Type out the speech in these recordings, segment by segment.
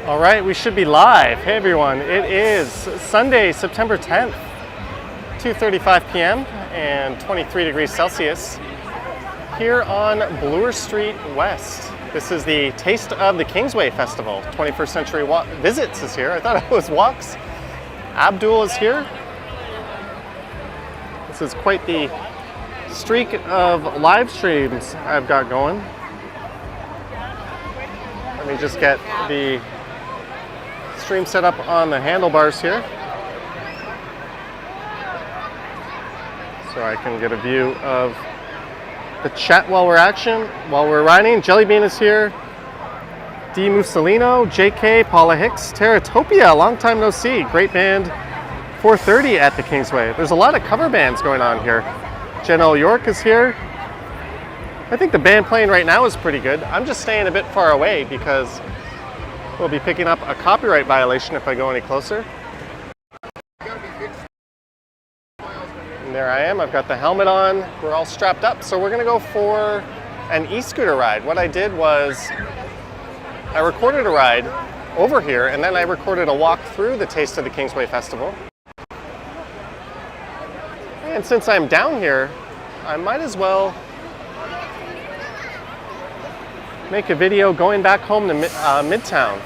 All right, we should be live. Hey everyone, it is Sunday, September 10th, 2:35 p.m. and 23 degrees Celsius here on Bloor Street West. This is the Taste of the Kingsway Festival. 21st Century Visits is here. I thought it was Walks. Abdul is here. This is quite the streak of live streams I've got going. Let me just get the stream set up on the handlebars here so I can get a view of the chat while we're riding. Jellybean is here. D. Mussolino, JK, Paula Hicks, Teratopia, long time no see. Great band, 4:30 at the Kingsway. There's a lot of cover bands going on here. Jen L. York is here. I think the band playing right now is pretty good. I'm just staying a bit far away because we'll be picking up a copyright violation if I go any closer. And there I am, I've got the helmet on, we're all strapped up, so we're gonna go for an e-scooter ride. What I did was I recorded a ride over here and then I recorded a walk through the Taste of the Kingsway Festival. And since I'm down here, I might as well make a video going back home to Midtown.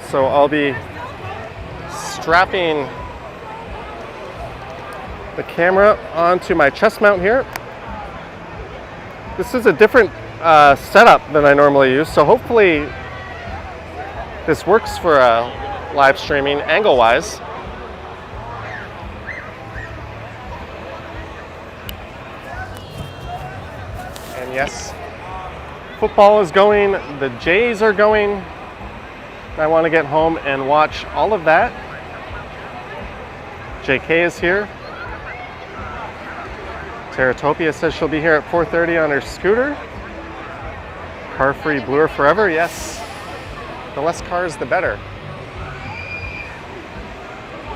So I'll be strapping the camera onto my chest mount here. This is a different setup than I normally use, so hopefully this works for live streaming angle-wise. And yes, football is going, the Jays are going. I want to get home and watch all of that. JK is here. Teratopia says she'll be here at 4:30 on her scooter. Car-free Bloor forever, yes. The less cars, the better.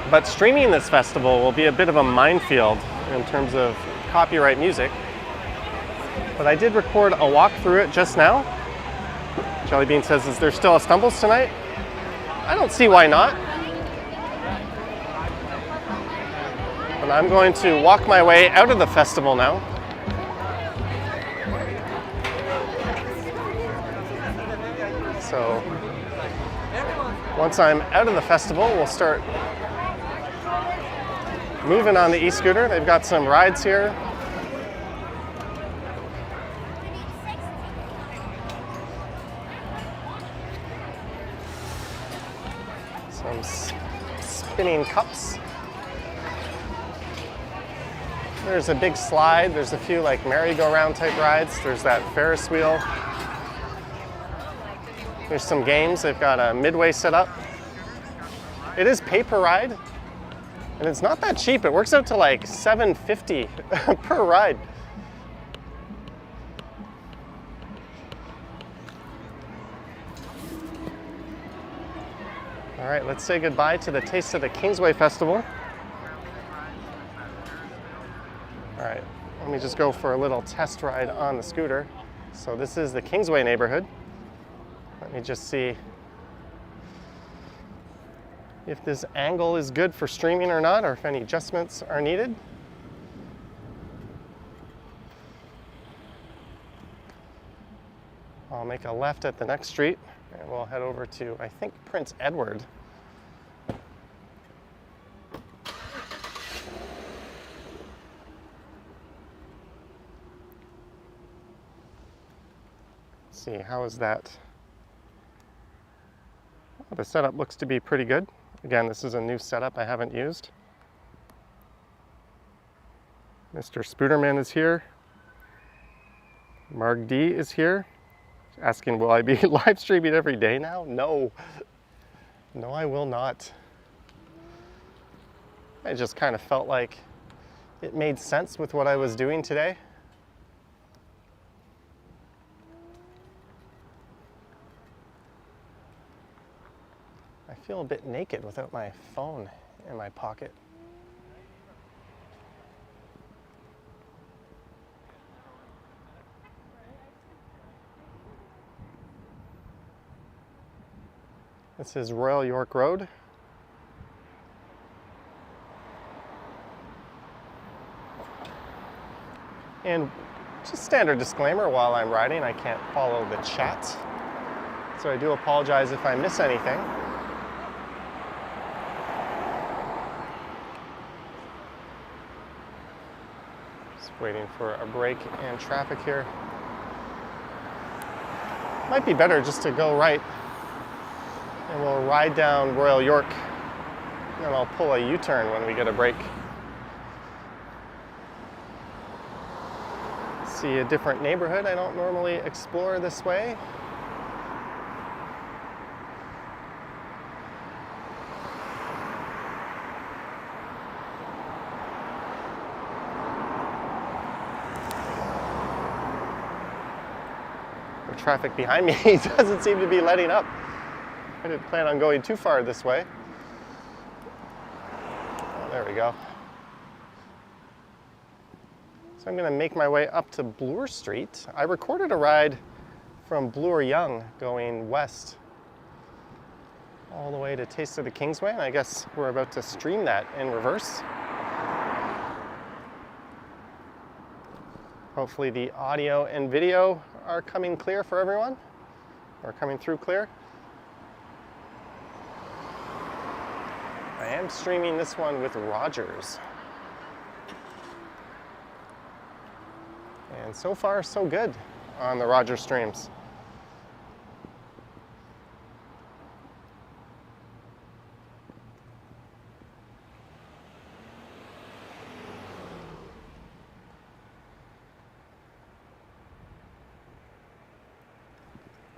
But streaming this festival will be a bit of a minefield in terms of copyright music. But I did record a walk through it just now. Jellybean says, is there still a Stumbles tonight? I don't see why not. And I'm going to walk my way out of the festival now. So once I'm out of the festival, we'll start moving on the e-scooter. They've got some rides here. Some spinning cups. There's a big slide. There's a few like merry-go-round type rides. There's that Ferris wheel. There's some games. They've got a Midway set up. It is pay per ride, and it's not that cheap. It works out to like $7.50 per ride. All right, let's say goodbye to the Taste of the Kingsway Festival. All right, let me just go for a little test ride on the scooter. So this is the Kingsway neighborhood. Let me just see if this angle is good for streaming or not, or if any adjustments are needed. I'll make a left at the next street and we'll head over to, I think, Prince Edward. Let's see, how is that? Oh, the setup looks to be pretty good. Again, this is a new setup I haven't used. Mr. Spooderman is here. Mark D is here. Asking, will I be live streaming every day now? No. No, I will not. I just kind of felt like it made sense with what I was doing today. I feel a bit naked without my phone in my pocket. This is Royal York Road. And just standard disclaimer, while I'm riding, I can't follow the chat. So I do apologize if I miss anything. Just waiting for a break in traffic here. Might be better just to go right, and we'll ride down Royal York, and then I'll pull a U-turn when we get a break. See a different neighborhood I don't normally explore this way. Traffic behind me doesn't seem to be letting up. I didn't plan on going too far this way. Oh, there we go. So I'm going to make my way up to Bloor Street. I recorded a ride from Bloor Yonge going west all the way to Taste of the Kingsway, and I guess we're about to stream that in reverse. Hopefully the audio and video are coming clear for everyone, or coming through clear. I am streaming this one with Rogers. And so far, so good on the Rogers streams.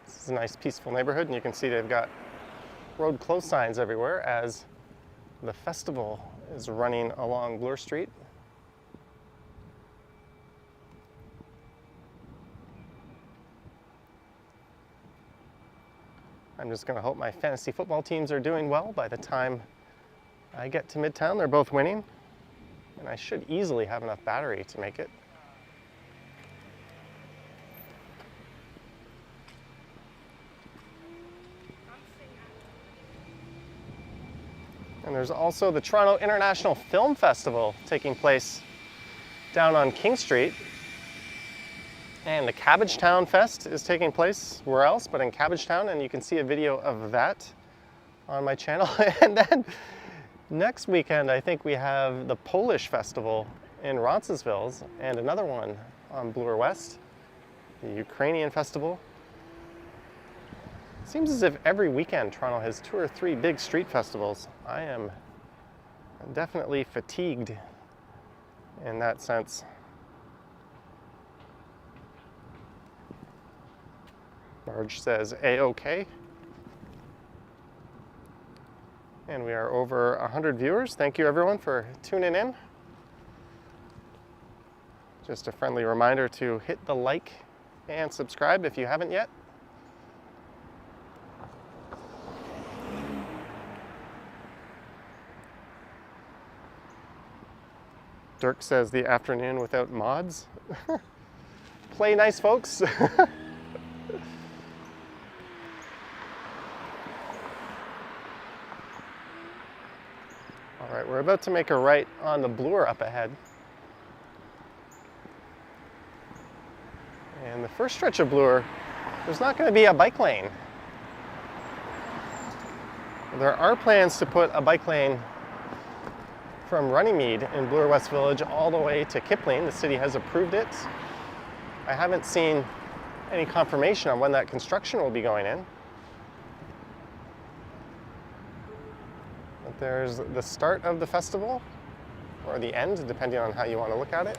This is a nice peaceful neighborhood, and you can see they've got road closed signs everywhere as the festival is running along Bloor Street. I'm just going to hope my fantasy football teams are doing well by the time I get to Midtown. They're both winning, and I should easily have enough battery to make it. And there's also the Toronto International Film Festival taking place down on King Street. And the Cabbagetown Fest is taking place where else but in Cabbagetown, and you can see a video of that on my channel. And then next weekend, I think we have the Polish Festival in Roncesvalles and another one on Bloor West, the Ukrainian Festival. Seems as if every weekend Toronto has 2 or 3 big street festivals. I am definitely fatigued in that sense. Marge says A-OK. And we are over 100 viewers. Thank you everyone for tuning in. Just a friendly reminder to hit the like and subscribe if you haven't yet. Dirk says the afternoon without mods. Play nice, folks. All right, we're about to make a right on the Bloor up ahead. And the first stretch of Bloor, there's not going to be a bike lane. There are plans to put a bike lane from Runnymede in Bloor West Village all the way to Kipling. The city has approved it. I haven't seen any confirmation on when that construction will be going in. But there's the start of the festival, or the end, depending on how you want to look at it.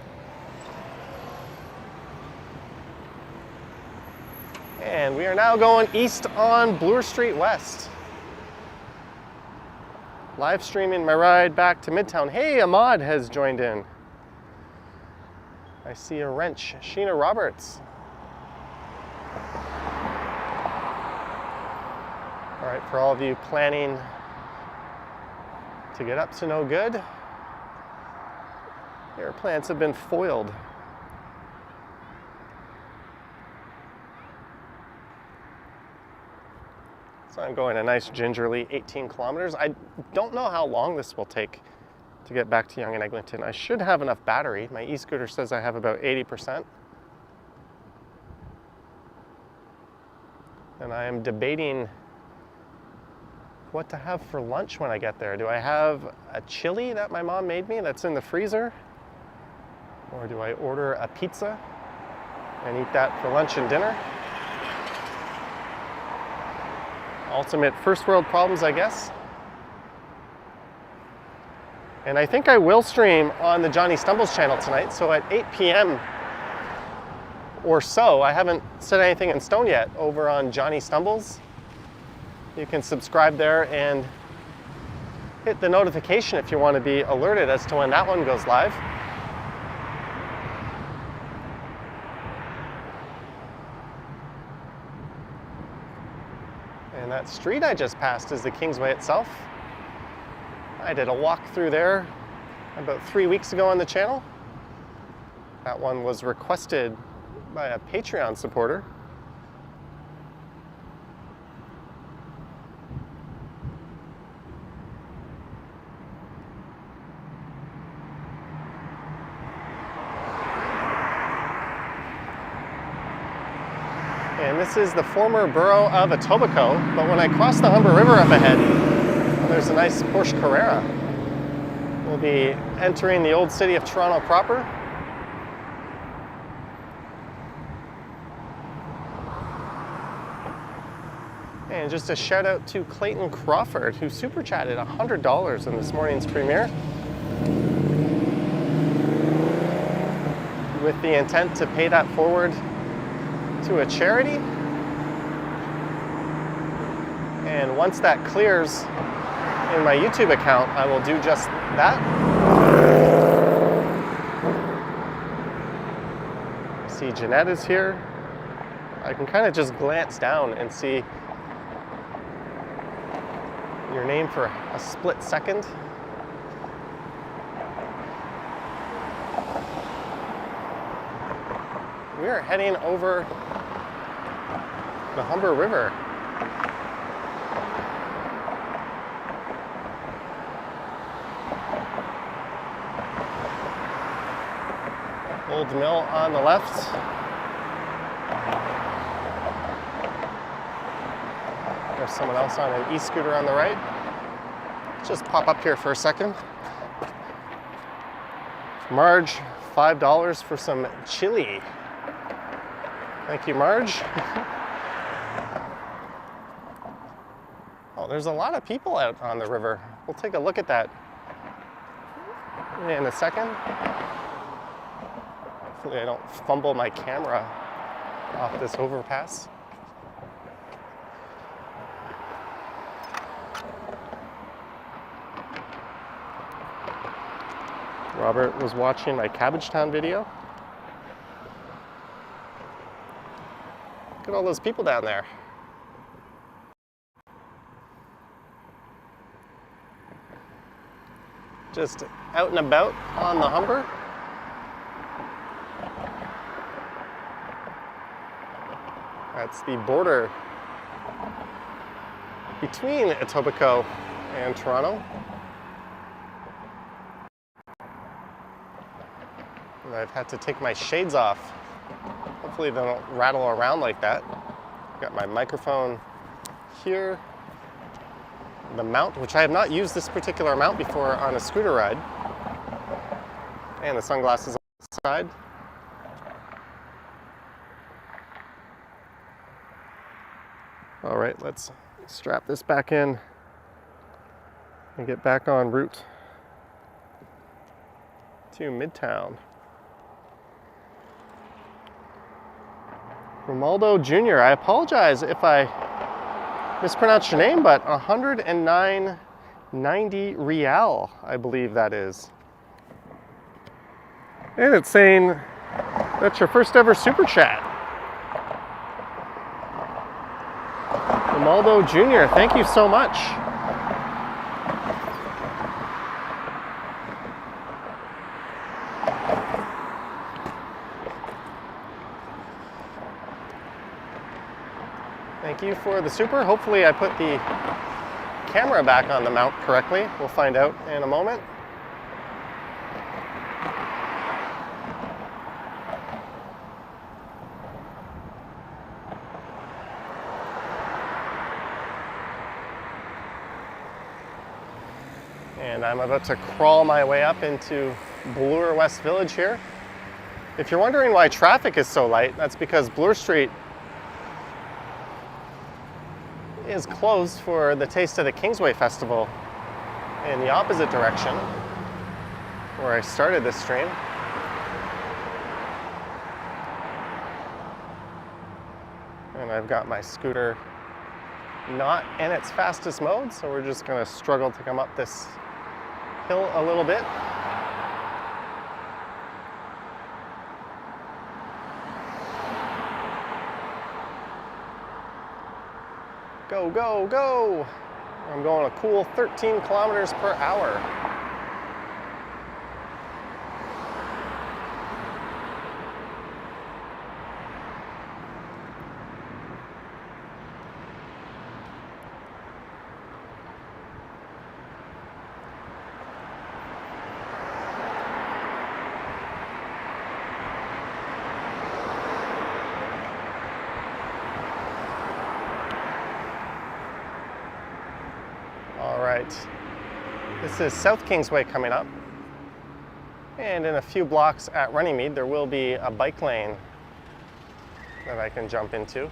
And we are now going east on Bloor Street West. Live streaming my ride back to Midtown. Hey, Ahmad has joined in. I see a wrench. Sheena Roberts. All right, for all of you planning to get up to no good, your plans have been foiled. So I'm going a nice gingerly 18 kilometers. I don't know how long this will take to get back to Yonge and Eglinton. I should have enough battery. My e-scooter says I have about 80%. And I am debating what to have for lunch when I get there. Do I have a chili that my mom made me that's in the freezer? Or do I order a pizza and eat that for lunch and dinner? Ultimate first world problems, I guess. And I think I will stream on the Johnny Stumbles channel tonight, so at 8 p.m. or so, I haven't set anything in stone yet, over on Johnny Stumbles. You can subscribe there and hit the notification if you want to be alerted as to when that one goes live. And that street I just passed is the Kingsway itself. I did a walk through there about 3 weeks ago on the channel. That one was requested by a Patreon supporter. And this is the former borough of Etobicoke, but when I cross the Humber River up ahead, there's a nice Porsche Carrera. We'll be entering the old city of Toronto proper. And just a shout out to Clayton Crawford, who super chatted $100 in this morning's premiere with the intent to pay that forward to a charity. And once that clears in my YouTube account, I will do just that. See, Jeanette is here. I can kind of just glance down and see your name for a split second. We are heading over the Humber River. Old mill on the left. There's someone else on an e-scooter on the right. Just pop up here for a second. Marge, $5 for some chili. Thank you, Marge. Oh, there's a lot of people out on the river. We'll take a look at that in a second. Hopefully I don't fumble my camera off this overpass. Robert was watching my Cabbagetown video. Look at all those people down there. Just out and about on the Humber. That's the border between Etobicoke and Toronto. And I've had to take my shades off. Hopefully they don't rattle around like that. Got my microphone here. The mount, which I have not used this particular mount before on a scooter ride. And the sunglasses on the side. All right, let's strap this back in and get back en route to Midtown. Romaldo Jr., I apologize if I mispronounced your name, but 109.90 real, I believe that is. And it's saying that's your first ever super chat. Romaldo Jr., thank you so much. Thank thank you for the super. Hopefully I put the camera back on the mount correctly. We'll find out in a moment. And I'm about to crawl my way up into Bloor West Village here. If you're wondering why traffic is so light, that's because Bloor Street is closed for the Taste of the Kingsway Festival in the opposite direction where I started this stream. And I've got my scooter not in its fastest mode, so we're just going to struggle to come up this hill a little bit. Go, go, go! I'm going a cool 13 kilometers per hour. This is South Kingsway coming up, and in a few blocks at Runnymede there will be a bike lane that I can jump into.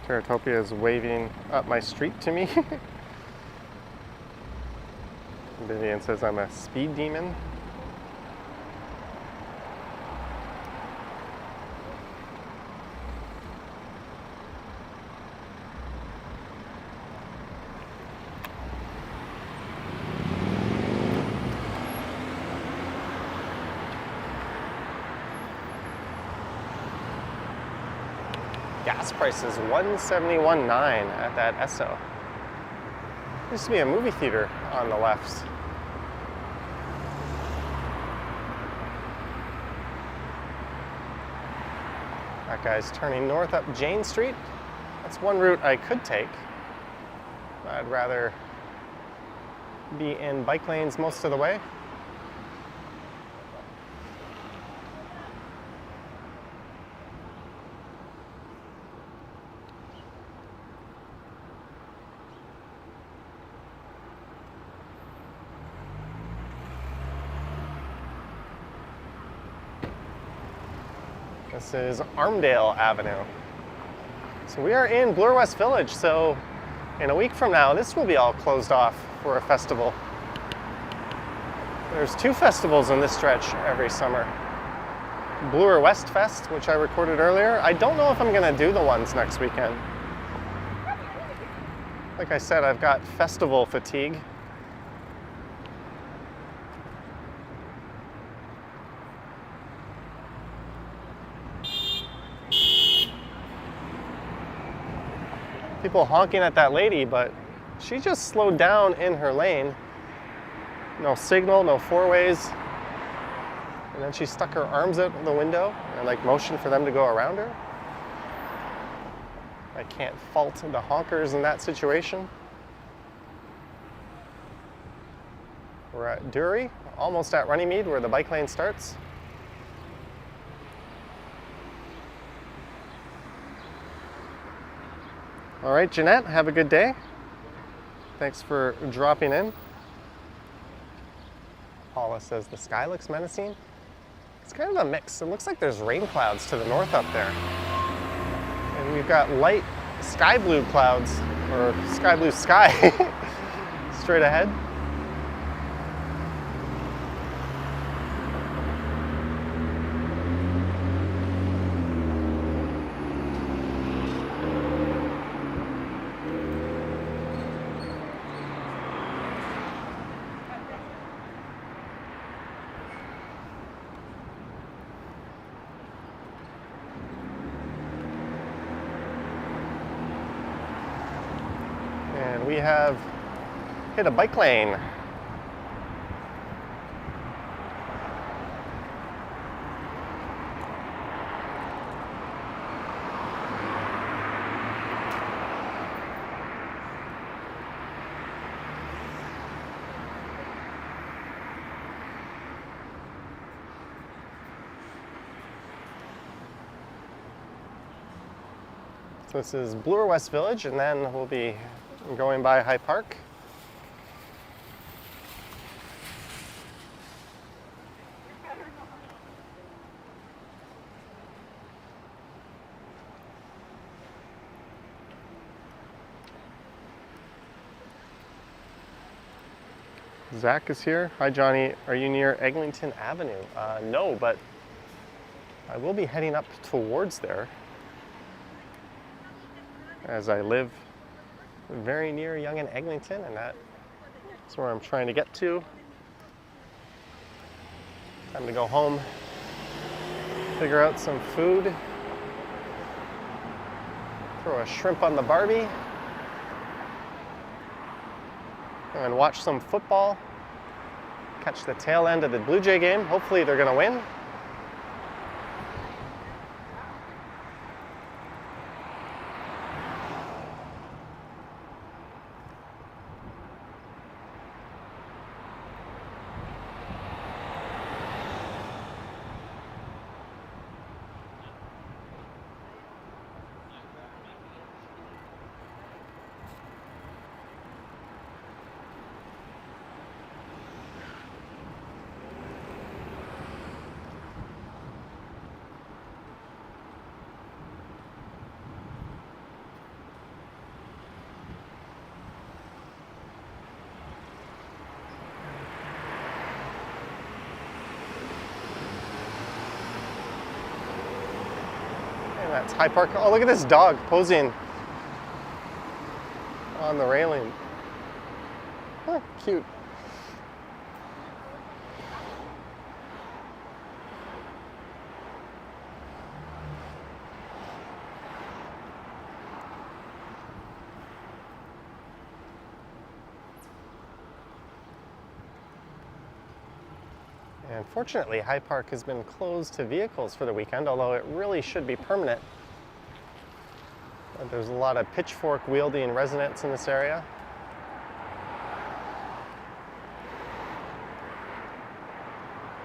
Teratopia is waving up my street to me. Vivian says I'm a speed demon. Gas price is $1.71.9 at that Esso. There used to be a movie theater on the left. That guy's turning north up Jane Street. That's one route I could take. I'd rather be in bike lanes most of the way. This is Armdale Avenue. So we are in Bloor West Village, so in a week from now this will be all closed off for a festival. There's two festivals in this stretch every summer. Bloor West Fest, which I recorded earlier. I don't know if I'm going to do the ones next weekend. Like I said, I've got festival fatigue. People honking at that lady, but she just slowed down in her lane. No signal, no four-ways. And then she stuck her arms out the window and like motioned for them to go around her. I can't fault the honkers in that situation. We're at Dury, almost at Runnymede where the bike lane starts. All right, Jeanette, have a good day. Thanks for dropping in. Paula says the sky looks menacing. It's kind of a mix. It looks like there's rain clouds to the north up there. And we've got light sky blue clouds, or sky blue sky, straight ahead. We have hit a bike lane. This is Bloor West Village, and then we'll be going by High Park. Zach is here. Hi Johnny, are you near Eglinton Avenue? No, but I will be heading up towards there, as I live very near Yonge and Eglinton, and that's where I'm trying to get to. Time to go home, figure out some food, throw a shrimp on the Barbie, and watch some football, catch the tail end of the Blue Jay game. Hopefully they're gonna win. That's High Park. Oh, look at this dog posing on the railing. Oh, cute. And fortunately, High Park has been closed to vehicles for the weekend, although it really should be permanent. There's a lot of pitchfork-wielding residents in this area.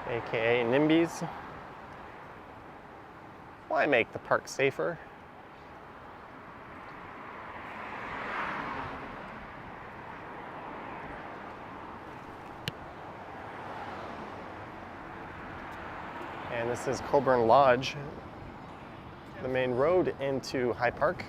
AKA NIMBYs. Why make the park safer? And this is Coburn Lodge, the main road into High Park.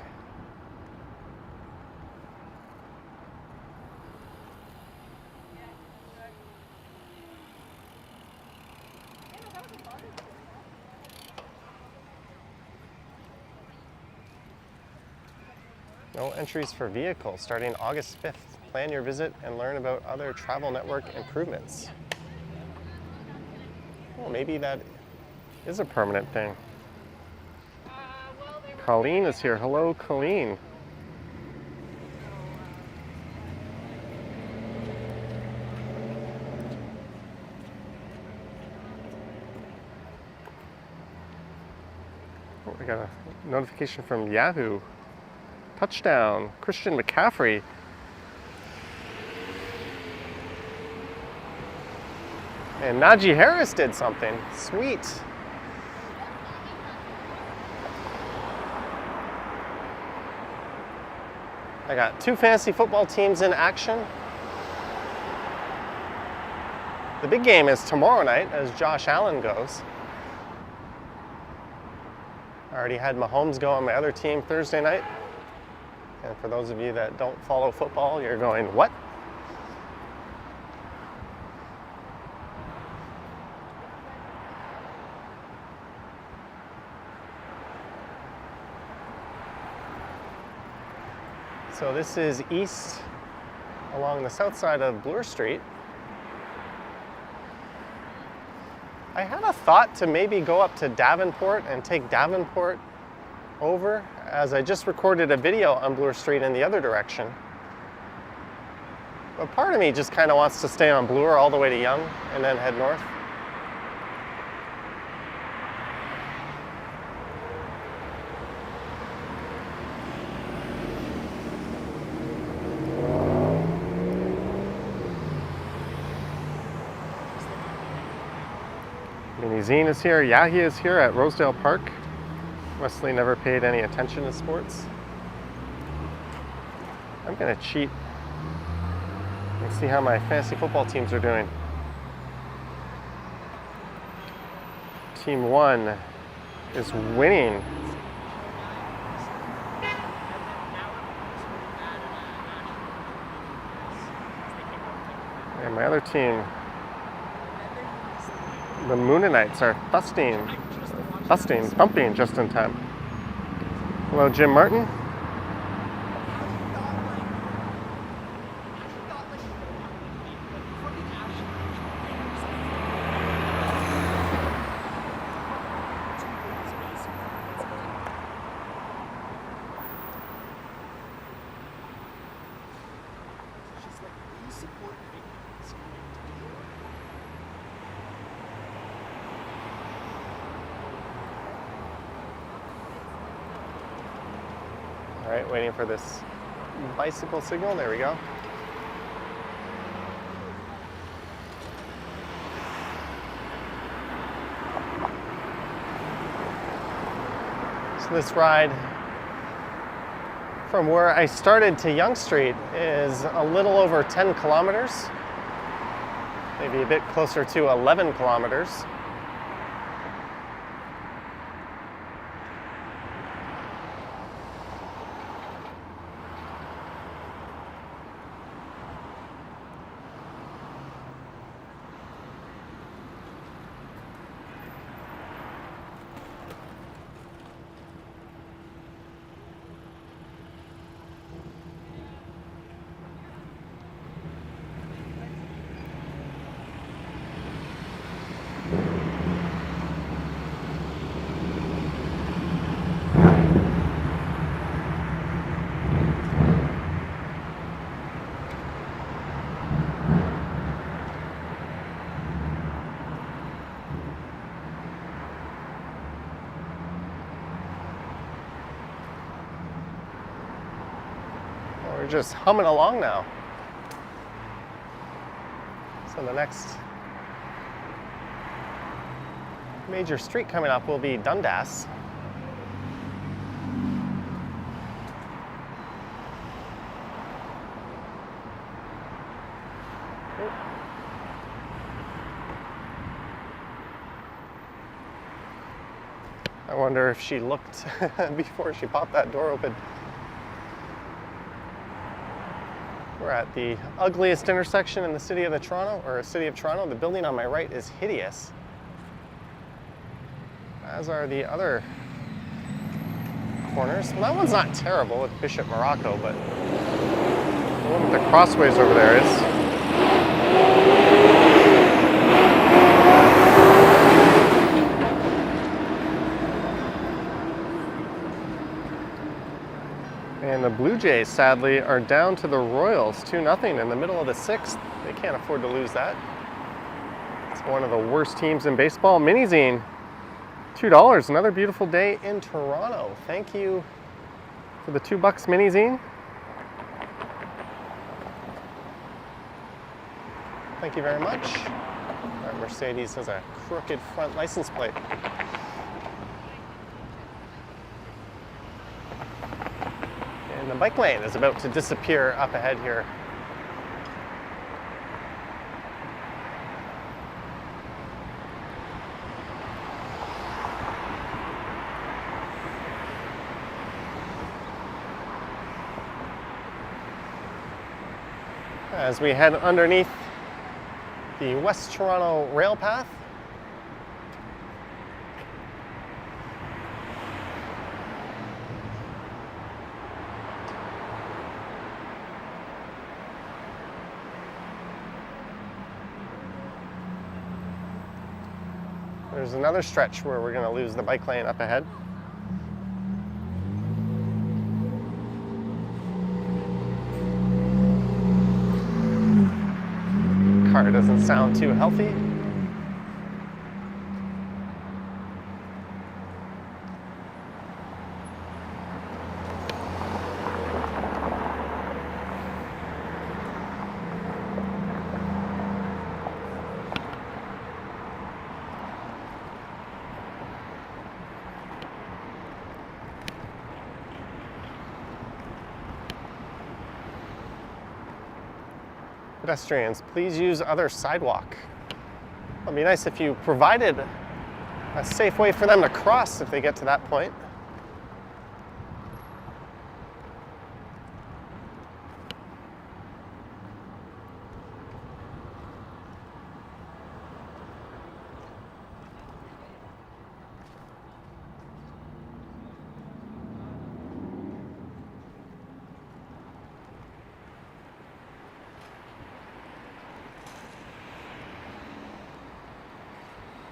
No entries for vehicles starting August 5th. Plan your visit and learn about other travel network improvements. Well, maybe that is a permanent thing. Colleen is here. Hello, Colleen. Oh, we got a notification from Yahoo. Touchdown, Christian McCaffrey. And Najee Harris did something. Sweet. I got two fantasy football teams in action. The big game is tomorrow night as Josh Allen goes. I already had Mahomes go on my other team Thursday night. And for those of you that don't follow football, you're going, what? So this is east along the south side of Bloor Street. I had a thought to maybe go up to Davenport and take Davenport over, as I just recorded a video on Bloor Street in the other direction. But part of me just kind of wants to stay on Bloor all the way to Yonge and then head north. Zine is here, Yahi is here at Rosedale Park. Wesley never paid any attention to sports. I'm gonna cheat and see how my fantasy football teams are doing. Team 1 is winning. And my other team, the Moonanites, are thumping just in time. Hello, Jim Martin. All right, waiting for this bicycle signal. There we go. So this ride from where I started to Yonge Street is a little over 10 kilometers, maybe a bit closer to 11 kilometers. We're just humming along now. So the next major street coming up will be Dundas. I wonder if she looked before she popped that door open. We're at the ugliest intersection in the city of Toronto. The building on my right is hideous, as are the other corners. Well, that one's not terrible with Bishop Morocco, but the one with the crossways over there is. And the Blue Jays, sadly, are down to the Royals 2-0 in the middle of the 6th. They can't afford to lose that. It's one of the worst teams in baseball. Minizine, $2. Another beautiful day in Toronto. Thank you for the $2 Minizine. Thank you very much. Our Mercedes has a crooked front license plate. And the bike lane is about to disappear up ahead here. As we head underneath the West Toronto rail path. There's another stretch where we're going to lose the bike lane up ahead. Car doesn't sound too healthy. Pedestrians, please use other sidewalk. It'd be nice if you provided a safe way for them to cross if they get to that point.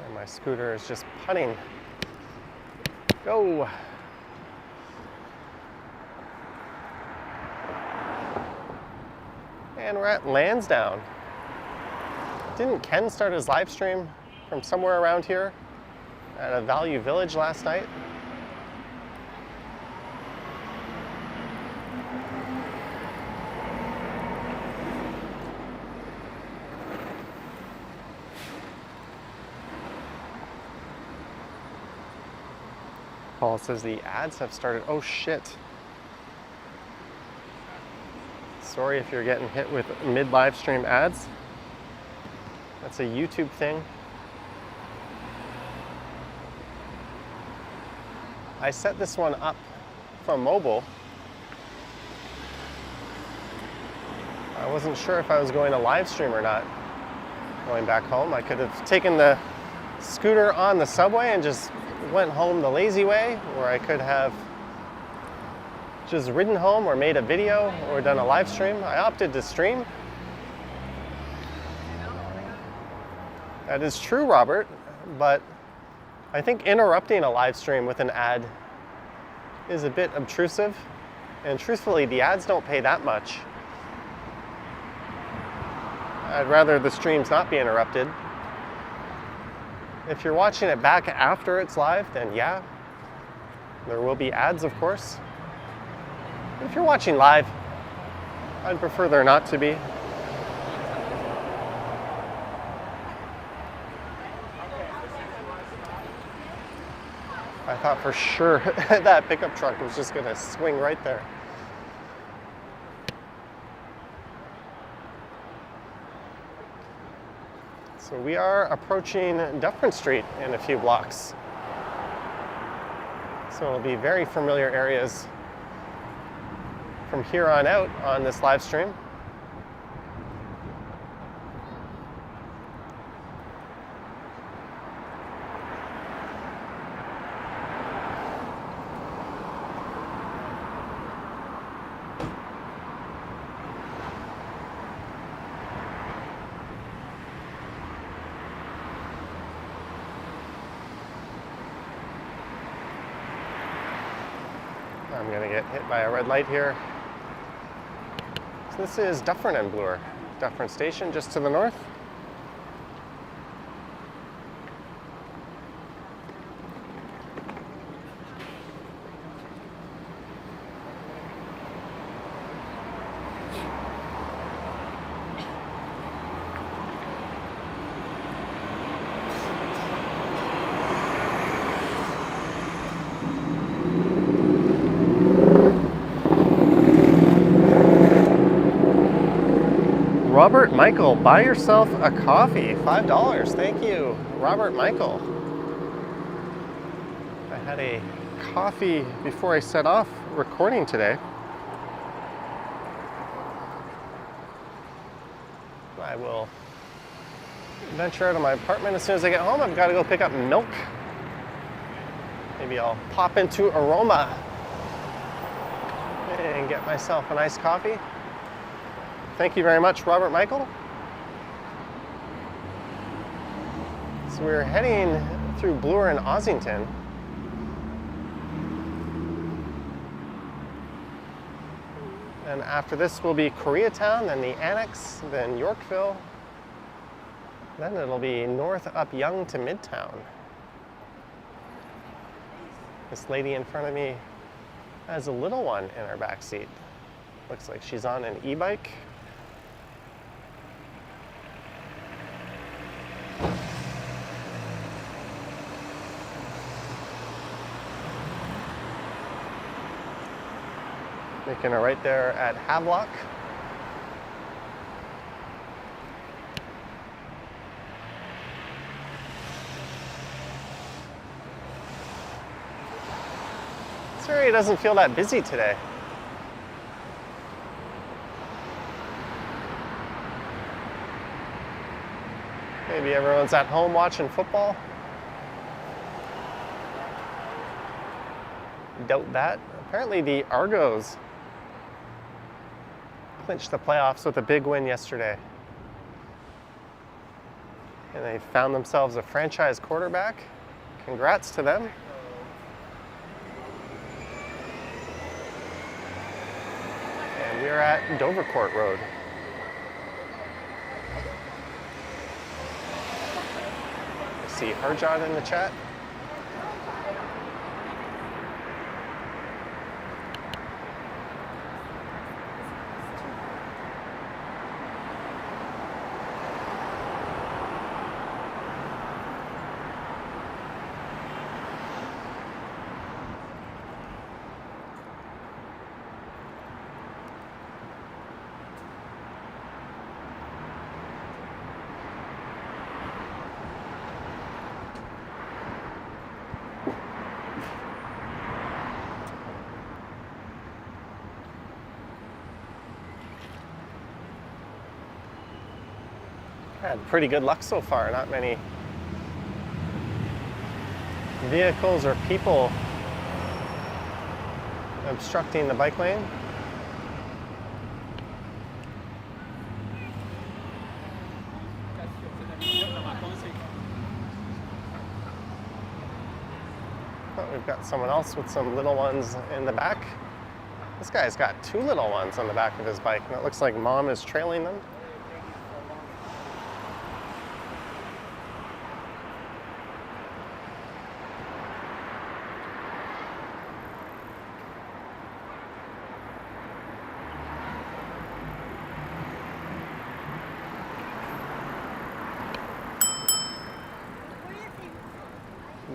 And my scooter is just putting. Go. And we're at Lansdowne. Didn't Ken start his live stream from somewhere around here at a Value Village last night? Paul says the ads have started. Oh shit. Sorry if you're getting hit with mid-live stream ads. That's a YouTube thing. I set this one up from mobile. I wasn't sure if I was going to live stream or not. Going back home, I could have taken the scooter on the subway and just went home the lazy way, or I could have just ridden home or made a video or done a live stream. I opted to stream. That is true, Robert, but I think interrupting a live stream with an ad is a bit obtrusive, and truthfully, the ads don't pay that much. I'd rather the streams not be interrupted. If you're watching it back after it's live, then yeah, there will be ads, of course. If you're watching live, I'd prefer there not to be. I thought for sure that pickup truck was just gonna swing right there. So we are approaching Dufferin Street in a few blocks. So it'll be very familiar areas from here on out on this live stream. I'm gonna get hit by a red light here. So this is Dufferin and Bloor. Dufferin Station just to the north. Robert Michael, buy yourself a coffee, $5. Thank you, Robert Michael. I had a coffee before I set off recording today. I will venture out of my apartment as soon as I get home. I've got to go pick up milk. Maybe I'll pop into Aroma and get myself a nice coffee. Thank you very much, Robert Michael. So we're heading through Bloor and Ossington. And after this will be Koreatown, then the Annex, then Yorkville. Then it'll be north up Yonge to Midtown. This lady in front of me has a little one in her back seat. Looks like she's on an e-bike. Making a right there at Havelock. This area doesn't feel that busy today. Maybe everyone's at home watching football. Doubt that. Apparently the Argos clinched the playoffs with a big win yesterday. And they found themselves a franchise quarterback. Congrats to them. And we're at Dovercourt Road. I see Harjan in the chat. Had pretty good luck so far, not many vehicles or people obstructing the bike lane. Oh, we've got someone else with some little ones in the back. This guy's got two little ones on the back of his bike, and it looks like mom is trailing them.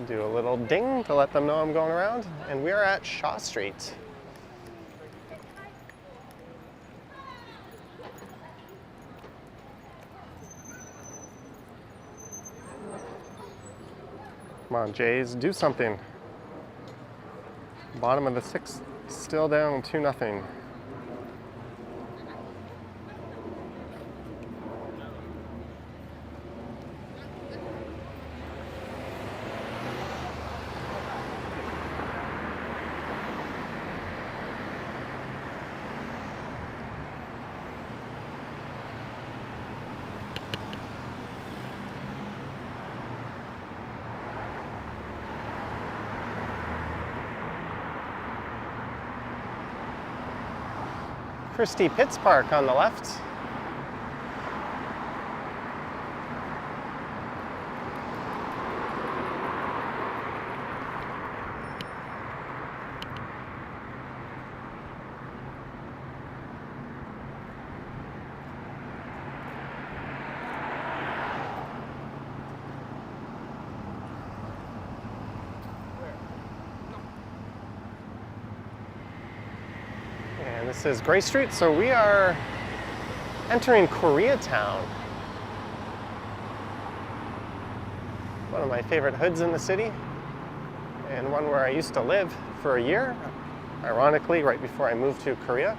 Do a little ding to let them know I'm going around, and we are at Shaw Street. Come on, Jays, do something. Bottom of the sixth, still down 2-0. Christie Pitts Park on the left. This is Gray Street, so we are entering Koreatown. One of my favorite hoods in the city, and one where I used to live for a year, ironically, right before I moved to Korea.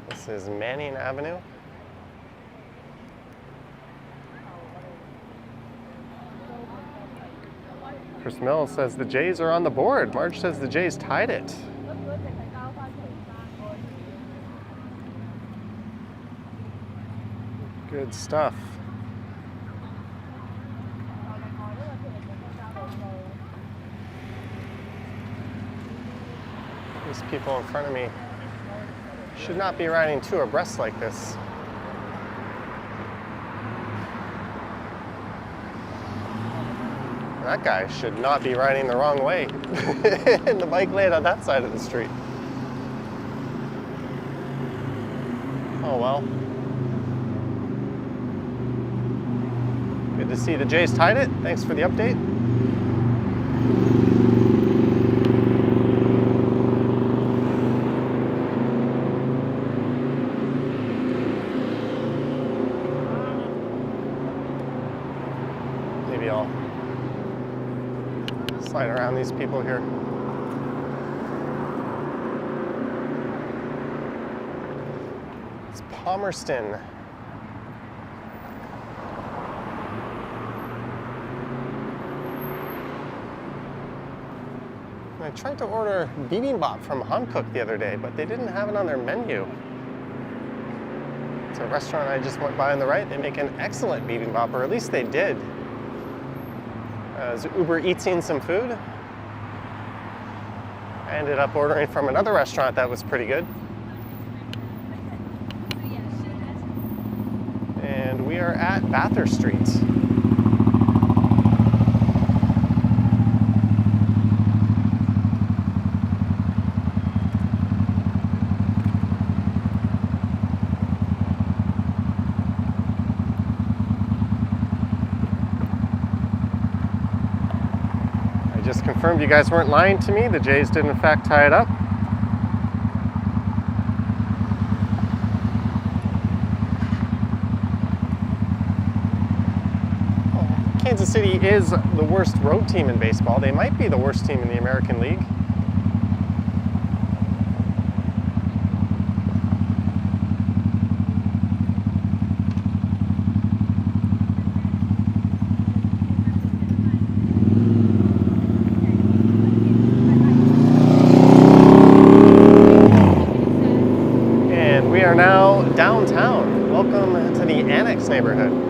This is Manning Avenue. Chris Mills says the Jays are on the board. Marge says the Jays tied it. Good stuff. These people in front of me should not be riding two abreast like this. That guy should not be riding the wrong way in the bike lane on that side of the street. Oh well. Good to see the Jays tied it. Thanks for the update. Maybe I'll slide around these people here. It's Palmerston. I tried to order bibimbap from Hankook the other day, but they didn't have it on their menu. It's a restaurant I just went by on the right. They make an excellent bibimbap, or at least they did. I was Uber Eatsing some food. I ended up ordering from another restaurant that was pretty good. And we are at Bathurst Street. Just confirmed you guys weren't lying to me. The Jays did in fact tie it up. Well, Kansas City is the worst road team in baseball. They might be the worst team in the American League. Now downtown. Welcome to the Annex neighborhood.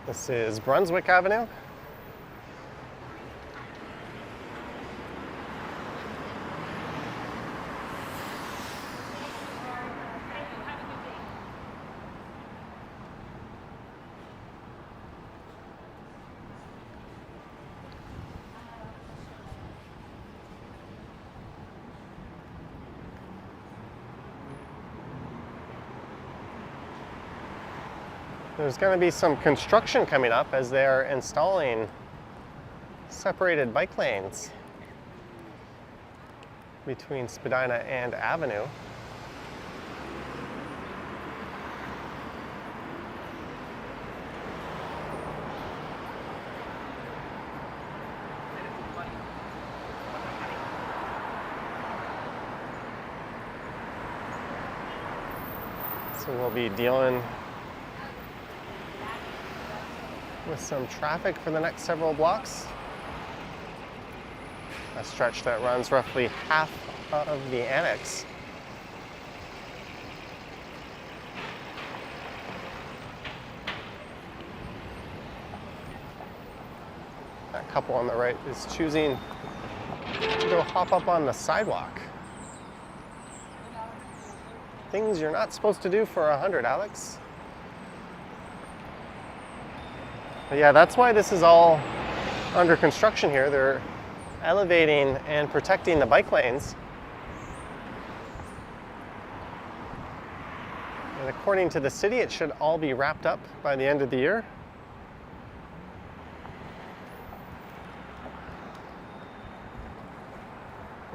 This is Brunswick Avenue. There's going to be some construction coming up as they are installing separated bike lanes between Spadina and Avenue. So we'll be dealing with some traffic for the next several blocks. A stretch that runs roughly half of the Annex. That couple on the right is choosing to go hop up on the sidewalk. Things you're not supposed to do for 100, Alex. But yeah, that's why this is all under construction here. They're elevating and protecting the bike lanes. And according to the city, it should all be wrapped up by the end of the year.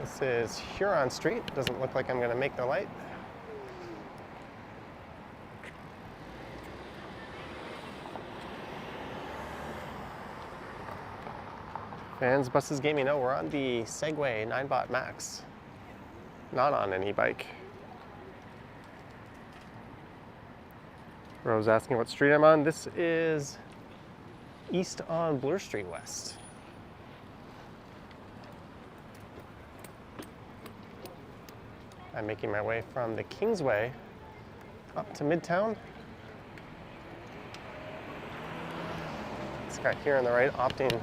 This is Huron Street. Doesn't look like I'm going to make the light. Fans, buses, gaming. No, we're on the Segway 9-Bot Max. not on an e-bike. Rose asking what street I'm on. This is east on Bloor Street West. I'm making my way from the Kingsway up to Midtown. This guy here on the right opting to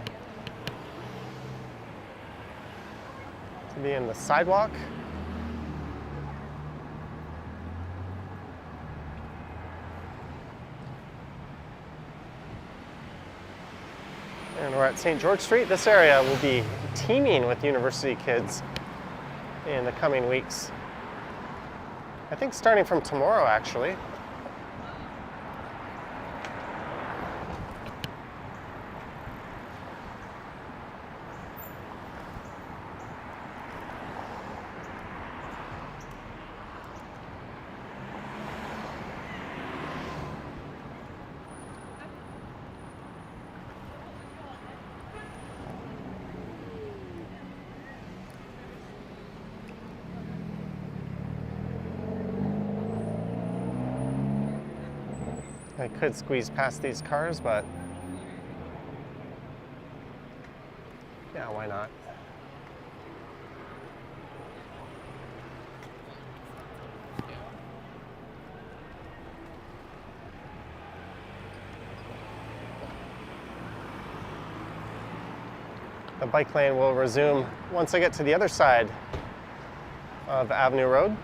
be in the sidewalk. And we're at St. George Street. This area will be teeming with university kids in the coming weeks. I think starting from tomorrow, actually. I could squeeze past these cars, but yeah, why not? The bike lane will resume once I get to the other side of Avenue Road.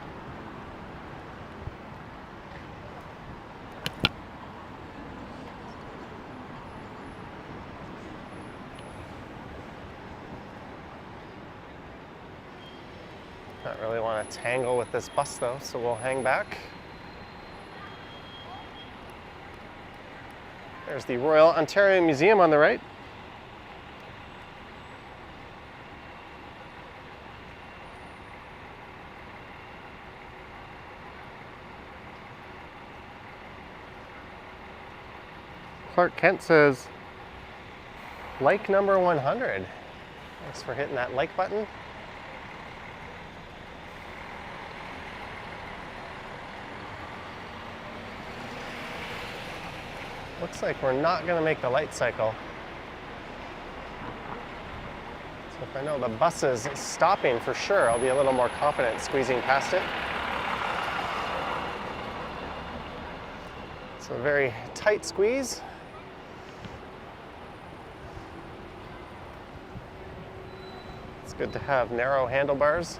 Not really want to tangle with this bus though, so we'll hang back. There's the Royal Ontario Museum on the right. Clark Kent says, like number 100. Thanks for hitting that like button. Looks like we're not going to make the light cycle. So if I know the bus is stopping for sure, I'll be a little more confident squeezing past it. So a very tight squeeze. It's good to have narrow handlebars.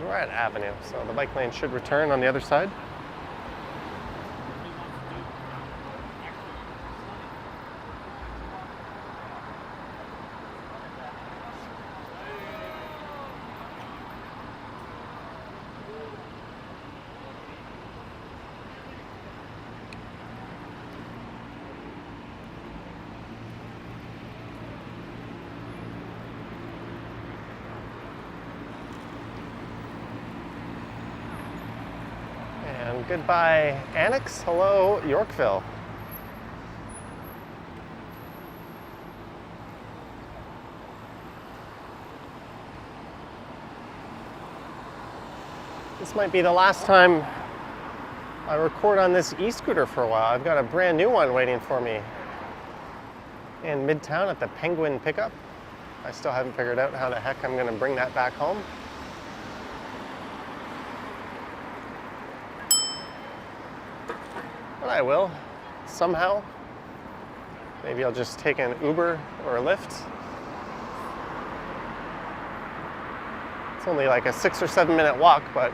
We're at Avenue, so the bike lane should return on the other side. Goodbye, Annex. Hello, Yorkville. This might be the last time I record on this e-scooter for a while. I've got a brand new one waiting for me in Midtown at the Penguin pickup. I still haven't figured out how the heck I'm going to bring that back home. But I will, somehow. Maybe I'll just take an Uber or a Lyft. It's only like a 6 or 7 minute walk, but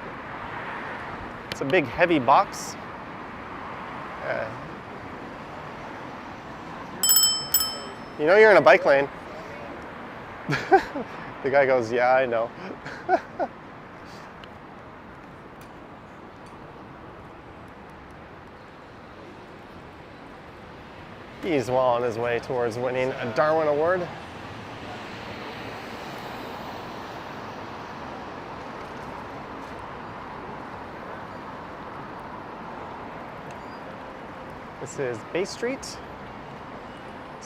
it's a big heavy box. You know you're in a bike lane. The guy goes, yeah, I know. He's well on his way towards winning a Darwin Award. This is Bay Street.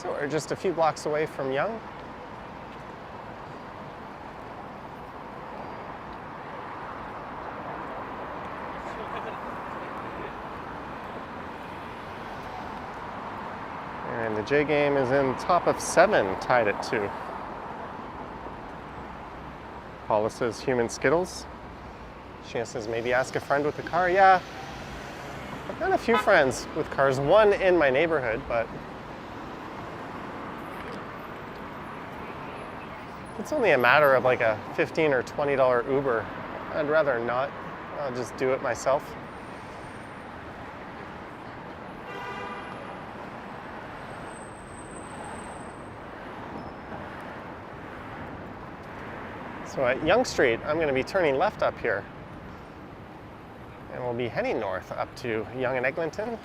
So we're just a few blocks away from Yonge. And the J game is in top of 7, tied at 2. Paula says human skittles. She says maybe ask a friend with a car. Yeah, I've got a few friends with cars, one in my neighborhood, but it's only a matter of like a $15 or $20 Uber. I'd rather not. I'll just do it myself. So at Yonge Street, I'm going to be turning left up here. And we'll be heading north up to Yonge and Eglinton.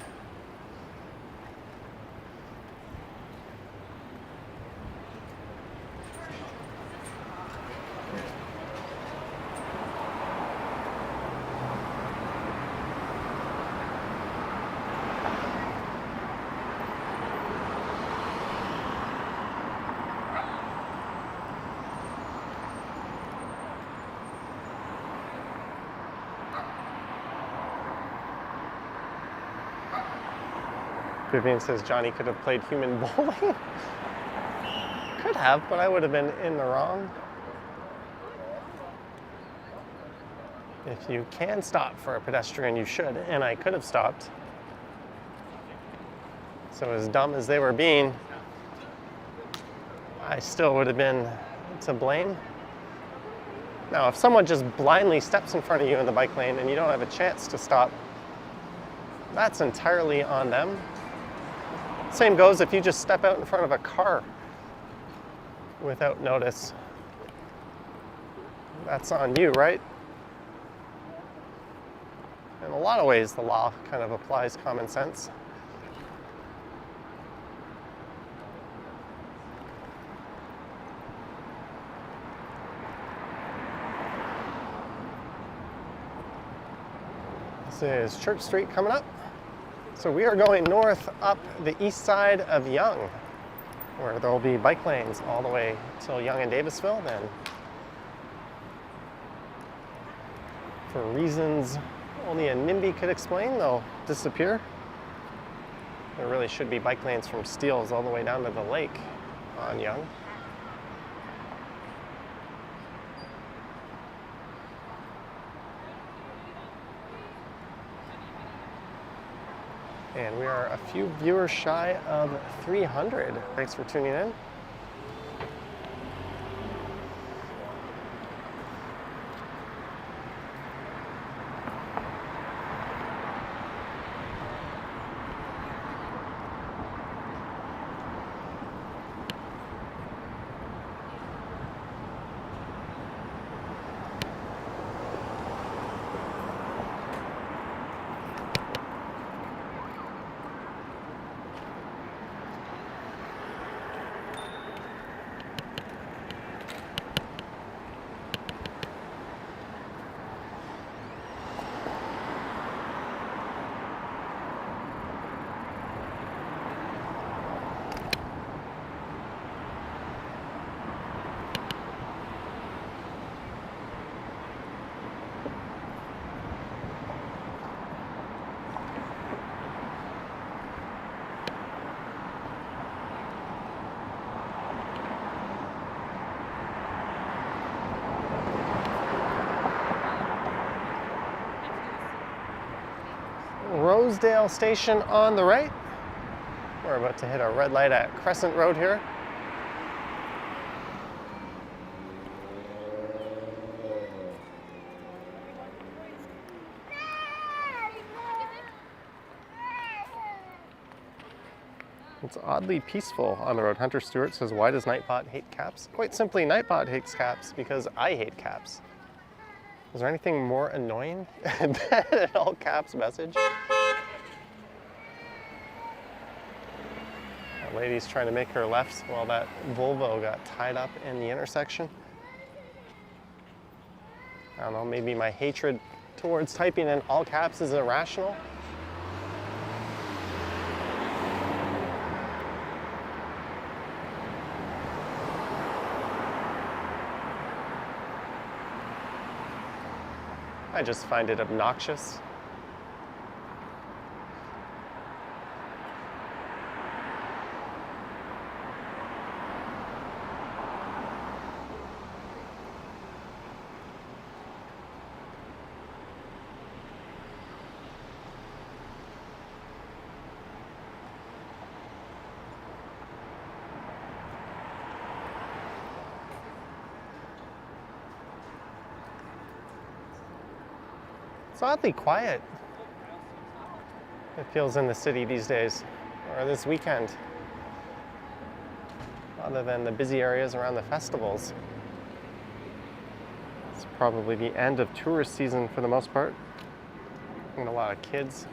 Vivian says Johnny could have played human bowling. Could have, but I would have been in the wrong. If you can stop for a pedestrian, you should, and I could have stopped. So as dumb as they were being, I still would have been to blame. Now, if someone just blindly steps in front of you in the bike lane and you don't have a chance to stop, that's entirely on them. Same goes if you just step out in front of a car without notice. That's on you, right? In a lot of ways, the law kind of applies common sense. This is Church Street coming up. So we are going north up the east side of Yonge, where there will be bike lanes all the way till Yonge and Davisville. Then, for reasons only a NIMBY could explain, they'll disappear. There really should be bike lanes from Steeles all the way down to the lake on Yonge. And we are a few viewers shy of 300. Thanks for tuning in. Rosedale Station on the right. We're about to hit a red light at Crescent Road here. It's oddly peaceful on the road. Hunter Stewart says, why does Nightbot hate caps? Quite simply, Nightbot hates caps because I hate caps. Is there anything more annoying than an all caps message? That lady's trying to make her lefts while that Volvo got tied up in the intersection. I don't know, maybe my hatred towards typing in all caps is irrational. I just find it obnoxious. It's oddly quiet, it feels, in the city these days, or this weekend, other than the busy areas around the festivals. It's probably the end of tourist season for the most part. And a lot of kids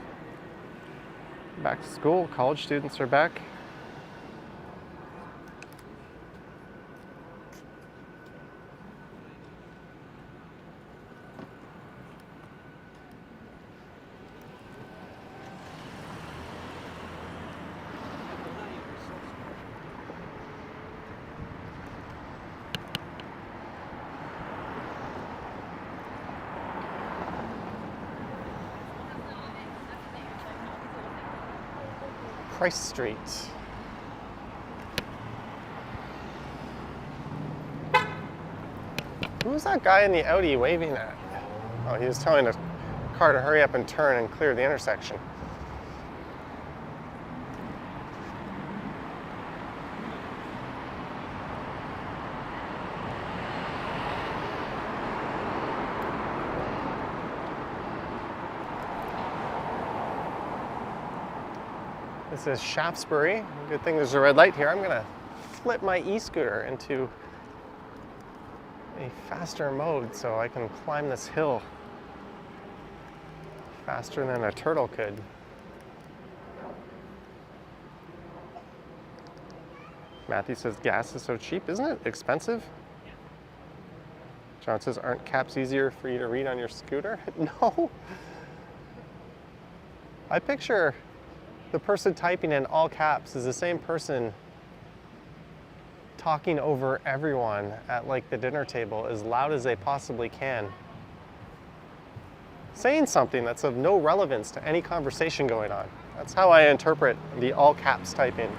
back to school, college students are back. Price Street. Who was that guy in the Audi waving at? Oh, he was telling a car to hurry up and turn and clear the intersection. This is Shaftesbury. Good thing there's a red light here. I'm gonna flip my e-scooter into a faster mode so I can climb this hill faster than a turtle could. Matthew says gas is so cheap. Isn't it expensive? John says, aren't caps easier for you to read on your scooter? No. I picture the person typing in all caps is the same person talking over everyone at like the dinner table as loud as they possibly can, saying something that's of no relevance to any conversation going on. That's how I interpret the all caps typing.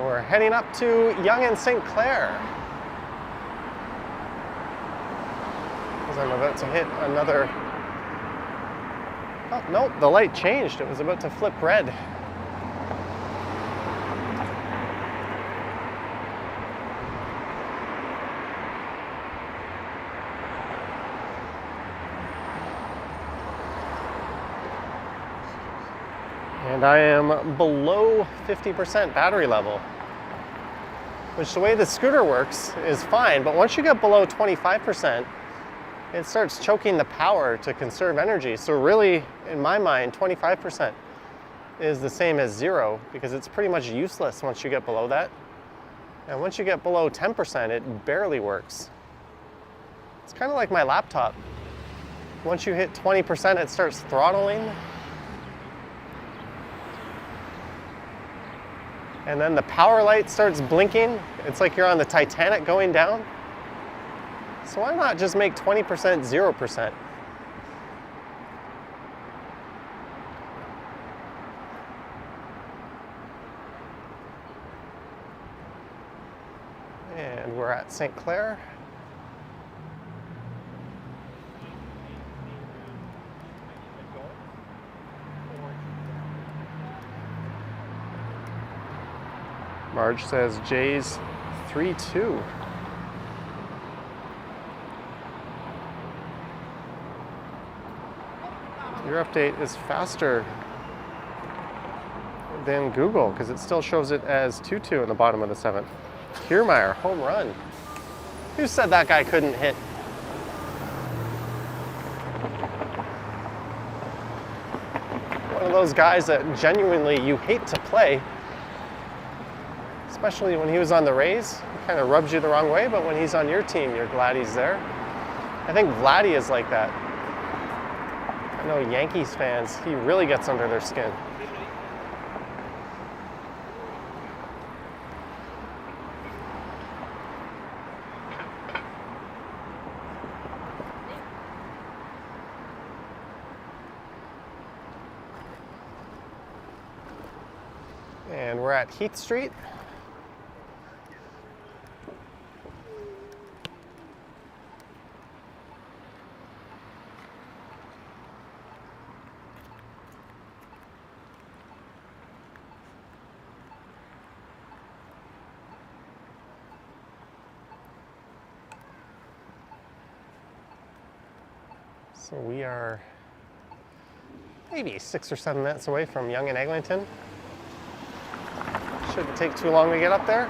We're heading up to Yonge and St. Clair, because I'm about to hit another. Oh, no, the light changed. It was about to flip red. And I am below 50% battery level, which the way the scooter works is fine, but once you get below 25%, it starts choking the power to conserve energy. So really, in my mind, 25% is the same as zero, because it's pretty much useless once you get below that. And once you get below 10%, it barely works. It's kind of like my laptop. Once you hit 20%, it starts throttling. And then the power light starts blinking. It's like you're on the Titanic going down. So why not just make 20% 0%? And we're at St. Clair. Marge says J's 3-2. Your update is faster than Google because it still shows it as 2-2 in the bottom of the 7th. Kiermaier, home run. Who said that guy couldn't hit? One of those guys that genuinely you hate to play. Especially when he was on the Rays. kind of rubs you the wrong way, but when he's on your team, you're glad he's there. I think Vladdy is like that. I know Yankees fans, he really gets under their skin. And we're at Heath Street. So we are maybe 6 or 7 minutes away from Yonge and Eglinton. Shouldn't take too long to get up there.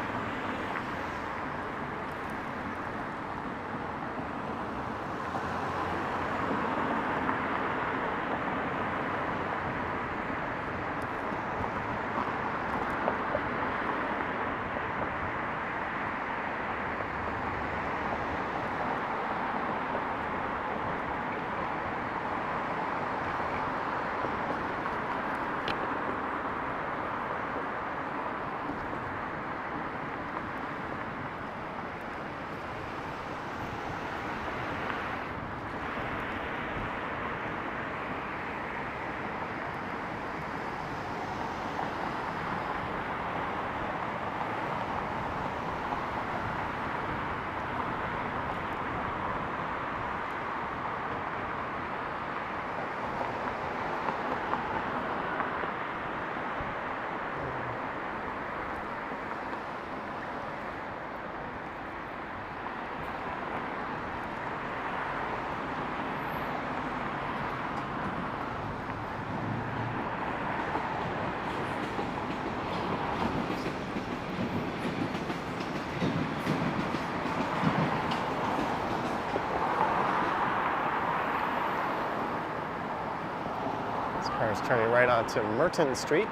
Car's turning right onto Merton Street.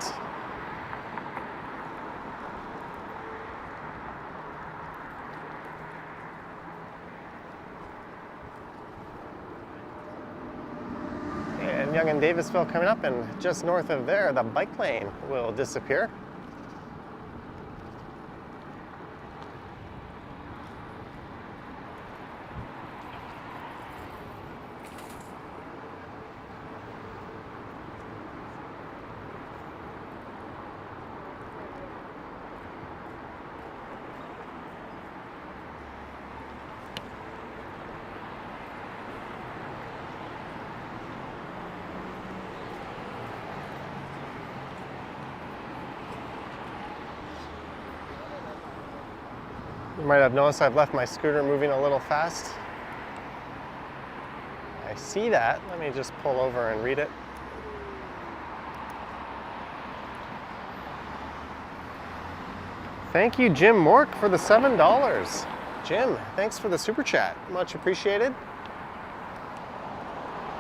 And Yonge and Davisville coming up, and just north of there, the bike lane will disappear. You might have noticed I've left my scooter moving a little fast. I see that. Let me just pull over and read it. Thank you, Jim Mork, for the $7. Jim, thanks for the super chat. Much appreciated.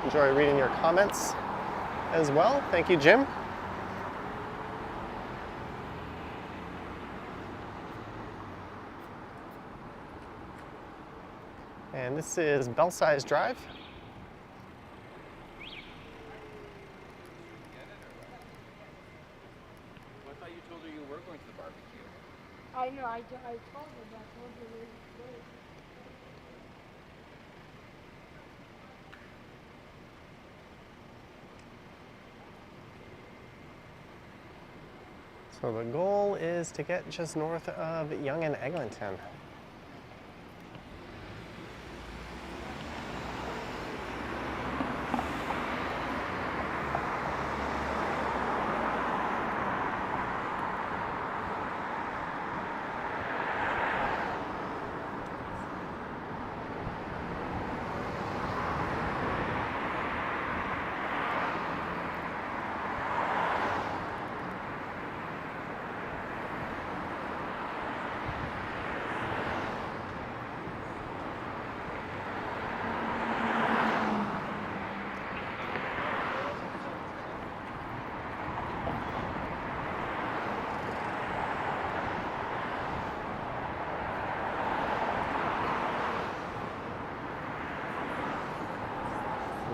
Enjoy reading your comments as well. Thank you, Jim. And this is Belsize Drive. I thought you told her you were going to the barbecue. I know, I told her, but I told her where to go. So the goal is to get just north of Yonge and Eglinton.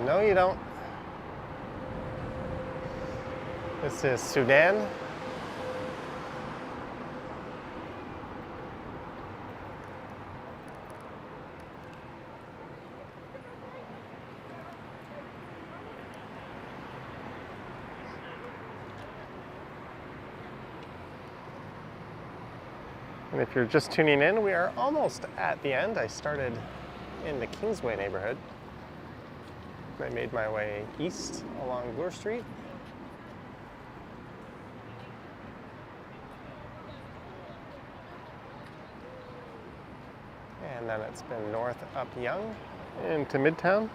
No, you don't. This is Sudan. And if you're just tuning in, we are almost at the end. I started in the Kingsway neighborhood. I made my way east along Bloor Street. And then it's been north up Yonge into Midtown.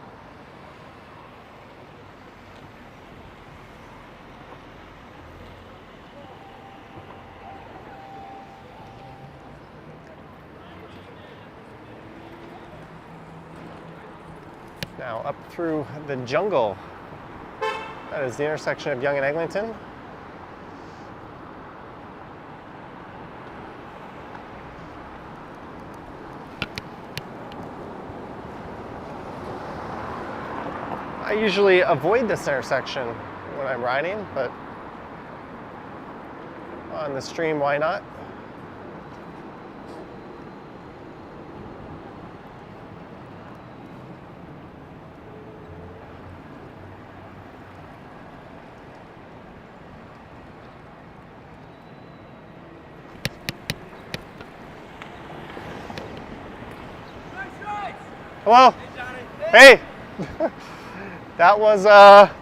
Now up through the jungle. That is the intersection of Yonge and Eglinton. I usually avoid this intersection when I'm riding, but on the stream, why not? Hello. Hey. That was a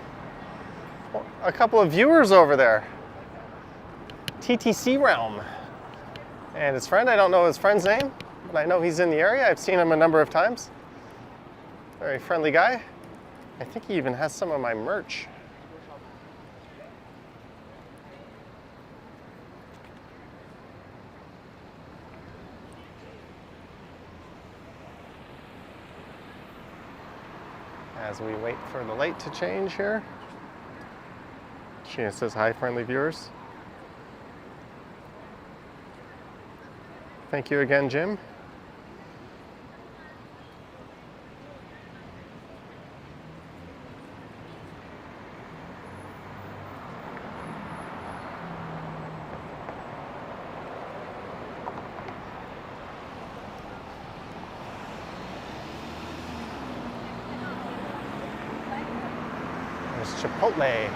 couple of viewers over there. TTC Realm. And his friend, I don't know his friend's name, but I know he's in the area. I've seen him a number of times. Very friendly guy. I think he even has some of my merch. As we wait for the light to change here. Sheena says hi, friendly viewers. Thank you again, Jim. Chipotle.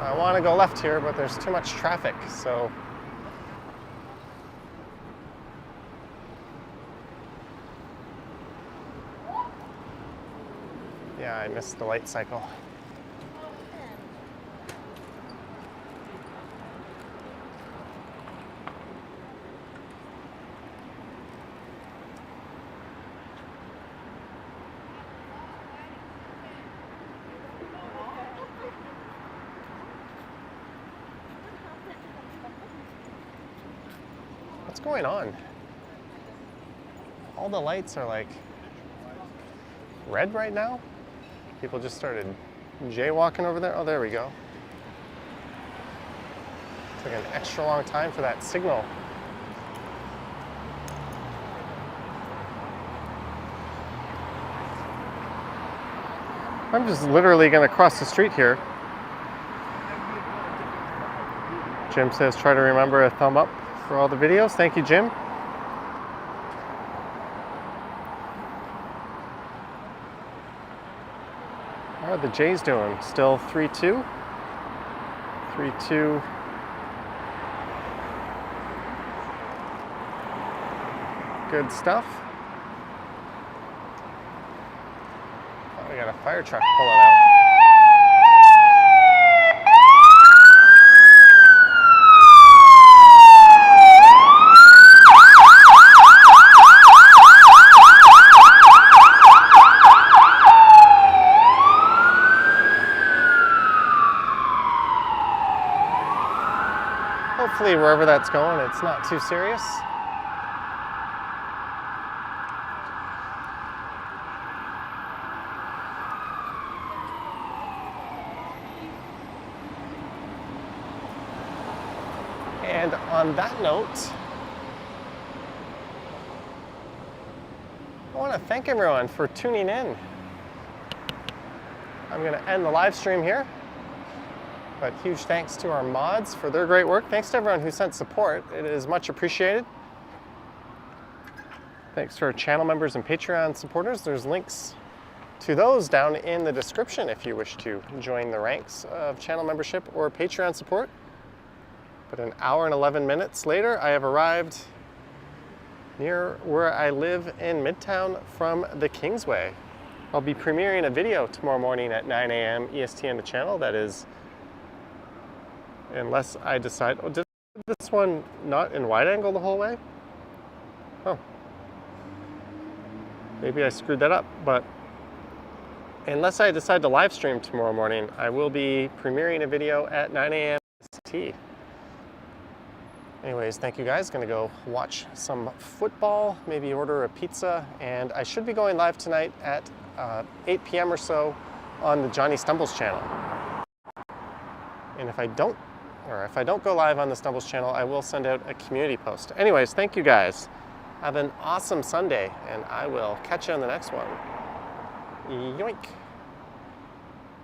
I want to go left here, but there's too much traffic, so yeah, I missed the light cycle. What's going on? All the lights are like red right now. People just started jaywalking over there. Oh, there we go. Took an extra long time for that signal. I'm just literally going to cross the street here. Jim says try to remember a thumb up for all the videos. Thank you, Jim. How are the Jays doing? Still 3-2? 3-2. Good stuff. Oh, we got a fire truck pulling out. Hopefully, wherever that's going, it's not too serious. on that note, I want to thank everyone for tuning in. I'm going to end the live stream here, but huge thanks to our mods for their great work. Thanks to everyone who sent support. It is much appreciated. Thanks to our channel members and Patreon supporters. There's links to those down in the description if you wish to join the ranks of channel membership or Patreon support. But an hour and 11 minutes later, I have arrived near where I live in Midtown from the Kingsway. I'll be premiering a video tomorrow morning at 9 a.m. EST on the channel. That is, unless I decide, oh, did this one not in wide angle the whole way? Oh, maybe I screwed that up, but unless I decide to live stream tomorrow morning, I will be premiering a video at 9 a.m. EST. Anyways, thank you guys. Gonna go watch some football, maybe order a pizza, and I should be going live tonight at 8 p.m. or so on the Johnny Stumbles channel. And if I don't go live on the Stumbles channel, I will send out a community post. Anyways, thank you guys. Have an awesome Sunday, and I will catch you on the next one. Yoink.